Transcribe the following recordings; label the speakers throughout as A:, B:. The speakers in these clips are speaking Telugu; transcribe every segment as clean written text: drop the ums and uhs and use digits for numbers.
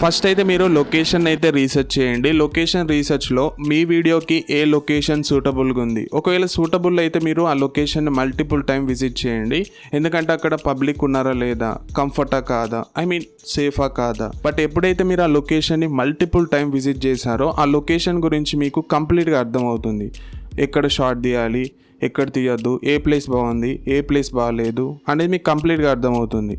A: ఫస్ట్ అయితే మీరు లొకేషన్ అయితే రీసెర్చ్ చేయండి. లొకేషన్ రీసెర్చ్లో మీ వీడియోకి ఏ లొకేషన్ సూటబుల్గా ఉంది. ఒకవేళ సూటబుల్ అయితే మీరు ఆ లొకేషన్ మల్టిపుల్ టైం విజిట్ చేయండి. ఎందుకంటే అక్కడ పబ్లిక్ ఉన్నారా లేదా, కంఫర్టా కాదా, సేఫా కాదా. బట్ ఎప్పుడైతే మీరు ఆ లొకేషన్ని మల్టిపుల్ టైం విజిట్ చేశారో ఆ లొకేషన్ గురించి మీకు కంప్లీట్గా అర్థమవుతుంది. ఎక్కడ షాట్ తీయాలి, ఎక్కడ తీయద్దు, ఏ ప్లేస్ బాగుంది, ఏ ప్లేస్ బాగాలేదు అనేది మీకు కంప్లీట్గా అర్థమవుతుంది.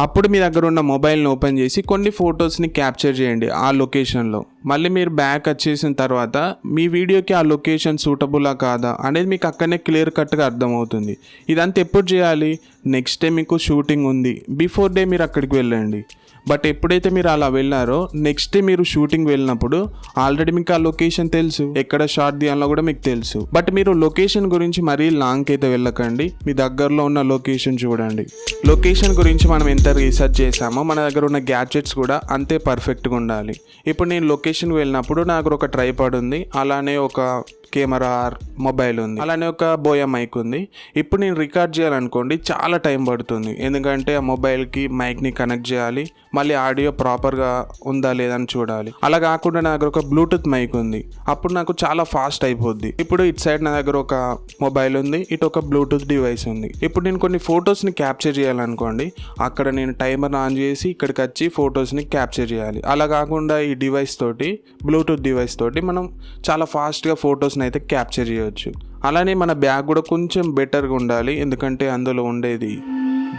A: అప్పుడు మీ దగ్గర ఉన్న మొబైల్ని ఓపెన్ చేసి కొన్ని ఫొటోస్ని క్యాప్చర్ చేయండి ఆ లొకేషన్లో. మళ్ళీ మీరు బ్యాక్ వచ్చేసిన తర్వాత మీ వీడియోకి ఆ లొకేషన్ సూటబులా కాదా అనేది మీకు అక్కడనే క్లియర్ కట్గా అర్థమవుతుంది. ఇదంతా ఎప్పుడు చేయాలి? నెక్స్ట్ డే మీకు షూటింగ్ ఉంది, బిఫోర్ డే మీరు అక్కడికి వెళ్ళండి. బట్ ఎప్పుడైతే మీరు అలా వెళ్ళారో నెక్స్ట్ డే మీరు షూటింగ్ వెళ్ళినప్పుడు ఆల్రెడీ మీకు ఆ లొకేషన్ తెలుసు, ఎక్కడ షాట్ తీయాలో కూడా మీకు తెలుసు. బట్ మీరు లొకేషన్ గురించి మరీ లాంగ్ అయితే వెళ్ళకండి, మీ దగ్గరలో ఉన్న లొకేషన్ చూడండి. లొకేషన్ గురించి మనం ఎంత రీసెర్చ్ చేసామో మన దగ్గర ఉన్న గ్యాడ్జెట్స్ కూడా అంతే పర్ఫెక్ట్గా ఉండాలి. ఇప్పుడు నేను లొకేషన్కి వెళ్ళినప్పుడు నా దగ్గర ఒక ట్రైపాడ్ ఉంది, అలానే ఒక కెమెరా మొబైల్ ఉంది, అలానే ఒక బోయా మైక్ ఉంది. ఇప్పుడు నేను రికార్డ్ చేయాలనుకోండి చాలా టైం పడుతుంది, ఎందుకంటే ఆ మొబైల్కి మైక్ని కనెక్ట్ చేయాలి, మళ్ళీ ఆడియో ప్రాపర్గా ఉందా లేదని చూడాలి. అలా కాకుండా నా దగ్గర ఒక బ్లూటూత్ మైక్ ఉంది, అప్పుడు నాకు చాలా ఫాస్ట్ అయిపోద్ది. ఇప్పుడు ఇటు సైడ్ నా దగ్గర ఒక మొబైల్ ఉంది, ఇటు ఒక బ్లూటూత్ డివైస్ ఉంది. ఇప్పుడు నేను కొన్ని ఫొటోస్ని క్యాప్చర్ చేయాలనుకోండి, అక్కడ నేను టైమర్ ఆన్ చేసి ఇక్కడికి వచ్చి ఫొటోస్ని క్యాప్చర్ చేయాలి. అలా కాకుండా ఈ డివైస్ తోటి, బ్లూటూత్ డివైస్ తోటి మనం చాలా ఫాస్ట్గా ఫొటోస్ని అయితే క్యాప్చర్ చేయవచ్చు. అలానే మన బ్యాగ్ కూడా కొంచెం బెటర్గా ఉండాలి, ఎందుకంటే అందులో ఉండేది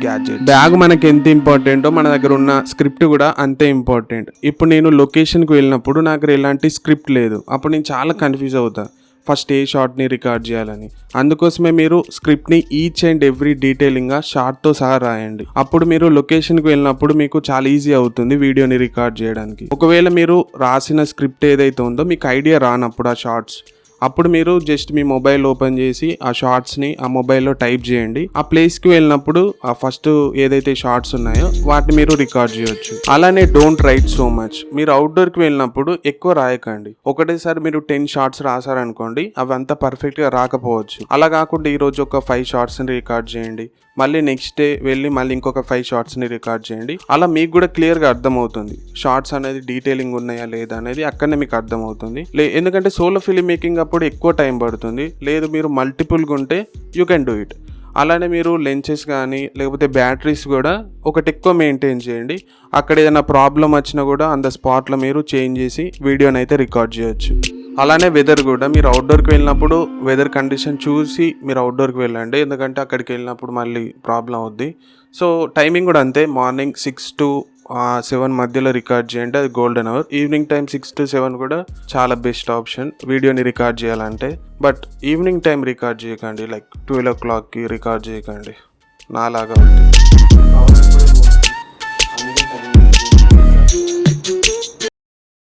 A: గ్యాడ్జెట్. బ్యాగ్ మనకి ఎంత ఇంపార్టెంటో మన దగ్గర ఉన్న స్క్రిప్ట్ కూడా అంతే ఇంపార్టెంట్. ఇప్పుడు నేను లొకేషన్కి వెళ్ళినప్పుడు నాకు ఎలాంటి స్క్రిప్ట్ లేదు, అప్పుడు నేను చాలా కన్ఫ్యూజ్ అవుతా ఫస్ట్ ఏ షార్ట్ని రికార్డ్ చేయాలని. అందుకోసమే మీరు స్క్రిప్ట్ని ఈచ్ అండ్ ఎవ్రీ డీటెయిలింగ్గా షార్ట్తో సహా రాయండి. అప్పుడు మీరు లొకేషన్కి వెళ్ళినప్పుడు మీకు చాలా ఈజీ అవుతుంది వీడియోని రికార్డ్ చేయడానికి. ఒకవేళ మీరు రాసిన స్క్రిప్ట్ ఏదైతే ఉందో మీకు ఐడియా రానప్పుడు ఆ షార్ట్స్, అప్పుడు మీరు జస్ట్ మీ మొబైల్ ఓపెన్ చేసి ఆ షార్ట్స్ని ఆ మొబైల్లో టైప్ చేయండి. ఆ ప్లేస్కి వెళ్ళినప్పుడు ఆ ఫస్ట్ ఏదైతే షార్ట్స్ ఉన్నాయో వాటిని మీరు రికార్డ్ చేయొచ్చు. అలానే డోంట్ రైట్ సో మచ్. మీరు అవుట్డోర్కి వెళ్ళినప్పుడు ఎక్కువ రాయకండి. ఒకటేసారి మీరు 10 షార్ట్స్ రాసారనుకోండి, అవి అంతా పర్ఫెక్ట్గా రాకపోవచ్చు. అలా కాకుండా ఈరోజు ఒక 5 షార్ట్స్ని రికార్డ్ చేయండి, మళ్ళీ నెక్స్ట్ డే వెళ్ళి మళ్ళీ ఇంకొక 5 షార్ట్స్ని రికార్డ్ చేయండి. అలా మీకు కూడా క్లియర్గా అర్థమవుతుంది షార్ట్స్ అనేది డీటెయిలింగ్ ఉన్నాయా లేదా అనేది అక్కడనే మీకు అర్థమవుతుంది. ఎందుకంటే సోలో ఫిల్మ్ మేకింగ్ అప్పుడు ఎక్కువ టైం పడుతుంది. లేదు మీరు మల్టిపుల్గా ఉంటే యూ కెన్ డూ ఇట్. అలానే మీరు లెన్సెస్ కానీ లేకపోతే బ్యాటరీస్ కూడా ఒకటి ఎక్కువ మెయింటైన్ చేయండి. అక్కడ ఏదైనా ప్రాబ్లం వచ్చినా కూడా ఆన్ ద స్పాట్లో మీరు చేంజ్ చేసి వీడియోని అయితే రికార్డ్ చేయొచ్చు. అలానే వెదర్ కూడా, మీరు అవుట్డోర్కి వెళ్ళినప్పుడు వెదర్ కండిషన్ చూసి మీరు అవుట్డోర్కి వెళ్ళండి, ఎందుకంటే అక్కడికి వెళ్ళినప్పుడు మళ్ళీ ప్రాబ్లం అవుద్ది. సో టైమింగ్ కూడా అంతే, మార్నింగ్ 6 to 7 మధ్యలో రికార్డ్ చేయండి, అది golden hour. Evening time 6 to 7 కూడా చాలా బెస్ట్ ఆప్షన్ వీడియోని రికార్డ్ చేయాలంటే. బట్ ఈవినింగ్ టైం రికార్డ్ చేయకండి, లైక్ 12 o'clockకి రికార్డ్ చేయకండి, నాలాగా ఉంటుంది.